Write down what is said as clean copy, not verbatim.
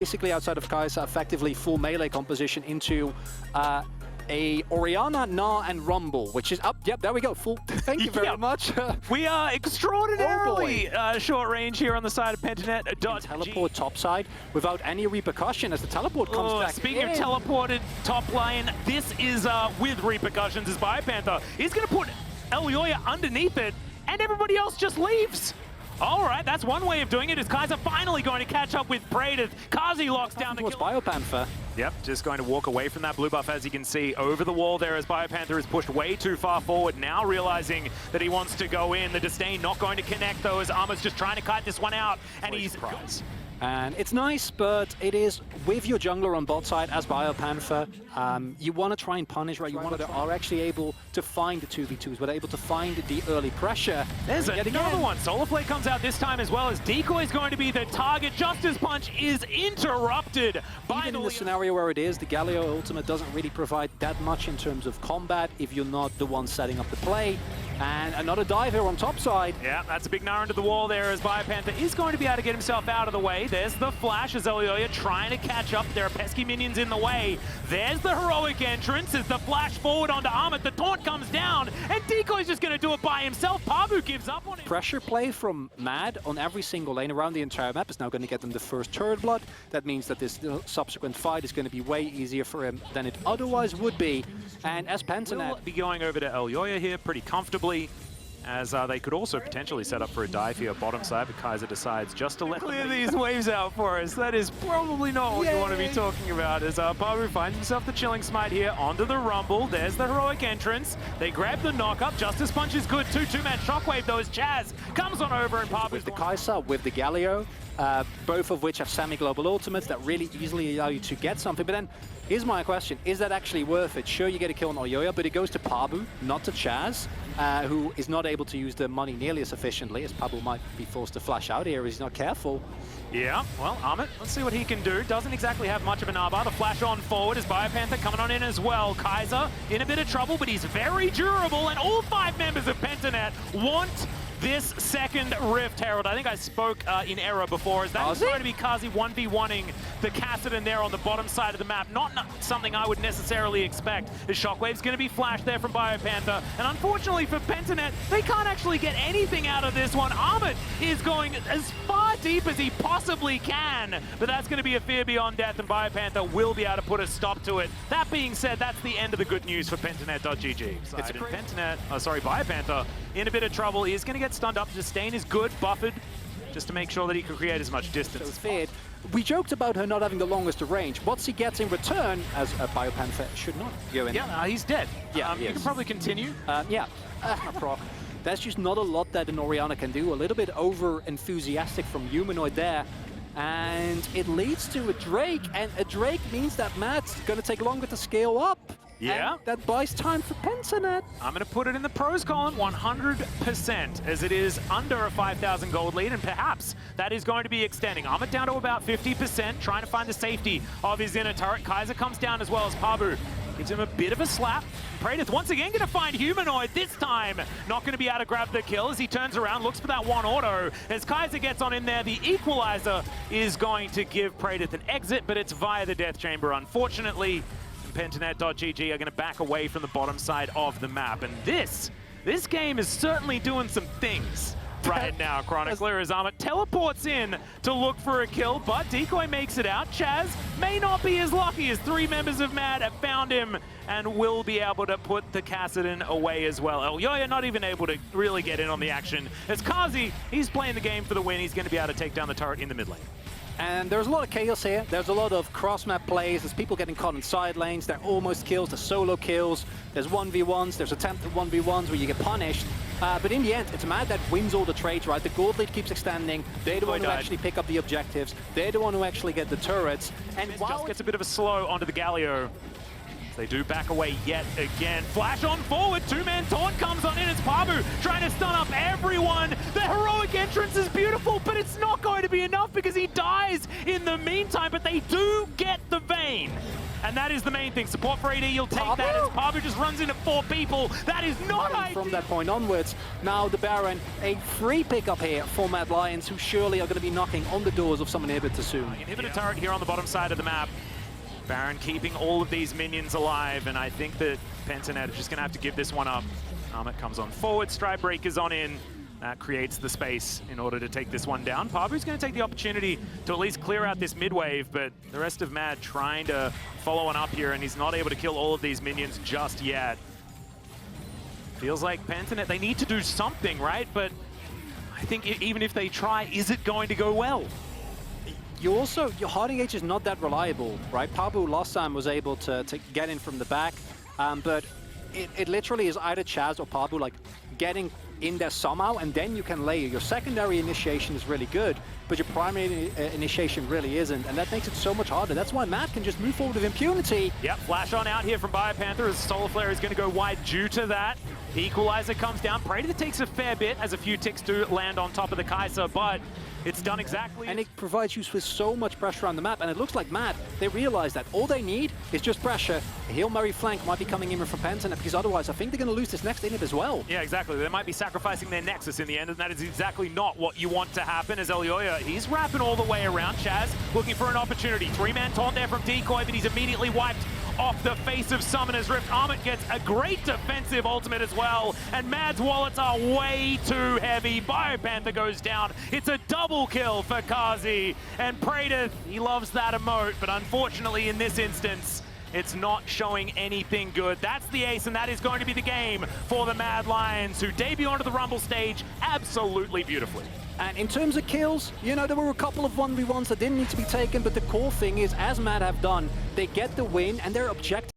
Basically, outside of Kai'Sa, effectively full melee composition into a Orianna, Gnar, and Rumble, which is up. Yep, there we go. Full. Thank you very much. We are extraordinarily short range here on the side of Pentanet. Teleport top side without any repercussion as the teleport comes back. Speaking of teleported top lane, this is with repercussions as Biopanther is going to put Elyoya underneath it, and everybody else just leaves. All right, that's one way of doing it. Is Kai'Sa finally going to catch up with Praedyth? Kazi locks down the kill. Biopanther. Yep, just going to walk away from that blue buff, as you can see, over the wall there as Biopanther is pushed way too far forward, now realizing that he wants to go in. The Disdain not going to connect, though, as Armor's just trying to kite this one out, and he's... And it's nice, but it is with your jungler on bot side as Biopanther. You want to try and punish, right? You want to are actually able to find the 2v2s, but able to find the early pressure. There's another one. Solarflare comes out this time as well, as Decoy is going to be the target. Justice Punch is interrupted by Even in the scenario where it is, the Galio ultimate doesn't really provide that much in terms of combat if you're not the one setting up the play. And another dive here on top side. Yeah, that's a big Gnar into the wall there as Biopanther is going to be able to get himself out of the way. There's the flash as Elyoya trying to catch up. There are pesky minions in the way. There's the heroic entrance as the flash forward onto Amit. The taunt comes down, and Decoy's just going to do it by himself. Pabu gives up on it. Pressure play from Mad on every single lane around the entire map is now going to get them the first turret blood. That means that this subsequent fight is going to be way easier for him than it otherwise would be. And as Pentanet will be going over to Elyoya here pretty comfortably, as they could also potentially set up for a dive here bottom side, but Kai'Sa decides just to let clear these waves out for us. That is probably not what you want to be talking about, as Pabu finds himself the Chilling Smite here onto the Rumble. There's the heroic entrance. They grab the knock-up. Justice Punch is good too. Two-man shockwave, though, as Chaz comes on over, and Pabu... With the Kai'Sa, with the Galio, both of which have semi-global ultimates that really easily allow you to get something. But then, here's my question. Is that actually worth it? Sure, you get a kill on Elyoya, but it goes to Pabu, not to Chaz, who is not able to use the money nearly as efficiently, as Pabu might be forced to flash out here if he's not careful. Yeah, well, Amit, let's see what he can do. Doesn't exactly have much of an armor. The flash on forward is Biopanther coming on in as well. Kai'Sa in a bit of trouble, but he's very durable, and all 5 members of Pentanet want this second Rift, Herald. I think I spoke in error before, as that is going to be Kazi 1v1ing the Kassadin there on the bottom side of the map. Not something I would necessarily expect. The Shockwave's going to be flashed there from Biopanther, and unfortunately for Pentanet, they can't actually get anything out of this one. Amit is going as far deep as he possibly can, but that's going to be a fear beyond death, and Biopanther will be able to put a stop to it. That being said, that's the end of the good news for Pentanet.gg. It's Biopanther in a bit of trouble. He is going to get stunned up. Disdain is good, buffered, just to make sure that he can create as much distance. So feared. We joked about her not having the longest of range. What's he gets in return, as a Biopanther should not go in? Yeah, he's dead. Yeah, you can probably continue. Proc. There's just not a lot that an Orianna can do. A little bit over-enthusiastic from Humanoid there. And it leads to a Drake, and a Drake means that Matt's going to take longer to scale up. Yeah. And that buys time for Pentanet. I'm going to put it in the pros column 100%, as it is under a 5,000 gold lead, and perhaps that is going to be extending. Amit down to about 50%, trying to find the safety of his inner turret. Kai'Sa comes down as well as Pabu. Gives him a bit of a slap. Praedyth once again going to find Humanoid, this time not going to be able to grab the kill as he turns around, looks for that one auto. As Kai'Sa gets on in there, the equalizer is going to give Praedyth an exit, but it's via the Death Chamber, unfortunately. Pentanet.gg are going to back away from the bottom side of the map, and this game is certainly doing some things right now. Chronicler, as Amit teleports in to look for a kill, but Decoy makes it out. Chaz may not be as lucky, as 3 members of Mad have found him and will be able to put the Kassadin away as well. Elyoya not even able to really get in on the action, as Kazi, he's playing the game for the win. He's going to be able to take down the turret in the mid lane. And there's a lot of chaos here. There's a lot of cross-map plays. There's people getting caught in side lanes. They're almost kills. There's solo kills. There's 1v1s. There's attempted 1v1s where you get punished. But in the end, it's Mad that wins all the trades, right? The gold lead keeps extending. They're the one who actually pick up the objectives. They're the one who actually get the turrets. And just gets a bit of a slow onto the Galio. They do back away yet again. Flash on forward, 2-man taunt comes on in. It's Pabu trying to stun up everyone. The heroic entrance is beautiful, but it's not going to be enough because he dies in the meantime. But they do get the Vayne. And that is the main thing. Support for AD, you'll take that as Pabu just runs into 4 people. That is not ideal. From that point onwards, now the Baron, a free pickup here for Mad Lions, who surely are going to be knocking on the doors of some inhibitor soon. Inhibitor turret here on the bottom side of the map. Baron keeping all of these minions alive, and I think that Pentanet is just going to have to give this one up. Armit comes on forward, Stride Breaker's on in. That creates the space in order to take this one down. Pabu's going to take the opportunity to at least clear out this mid-wave, but the rest of Mad trying to follow on up here, and he's not able to kill all of these minions just yet. Feels like Pentanet, they need to do something, right? But I think even if they try, is it going to go well? Your Harding H is not that reliable, right? Pabu last time was able to get in from the back, but it literally is either Chaz or Pabu like getting in there somehow, and then you can layer. Your secondary initiation is really good, but your primary initiation really isn't, and that makes it so much harder. That's why Matt can just move forward with impunity. Yep, flash on out here from BioPanther as Solar Flare is going to go wide due to that. Equalizer comes down. Predator takes a fair bit as a few ticks do land on top of the Kaiser, but it's done exactly. And it provides you with so much pressure on the map, and it looks like Matt, they realize that all they need is just pressure. A Hail Mary flank might be coming in from Pentanet, because otherwise I think they're going to lose this next inhib as well. Yeah, exactly. They might be sacrificing their Nexus in the end, and that is exactly not what you want to happen as Elioya, he's wrapping all the way around. Chaz looking for an opportunity. 3-man taunt there from Decoy, but he's immediately wiped off the face of Summoner's Rift. Armit gets a great defensive ultimate as well, and Mad's wallets are way too heavy. BioPanther goes down. It's a double kill for Kazi, and Praetor, he loves that emote, but unfortunately in this instance, it's not showing anything good. That's the ace, and that is going to be the game for the Mad Lions, who debut onto the Rumble stage absolutely beautifully. And in terms of kills, you know, there were a couple of 1v1s that didn't need to be taken, but the core thing is, as Mad have done, they get the win, and their objective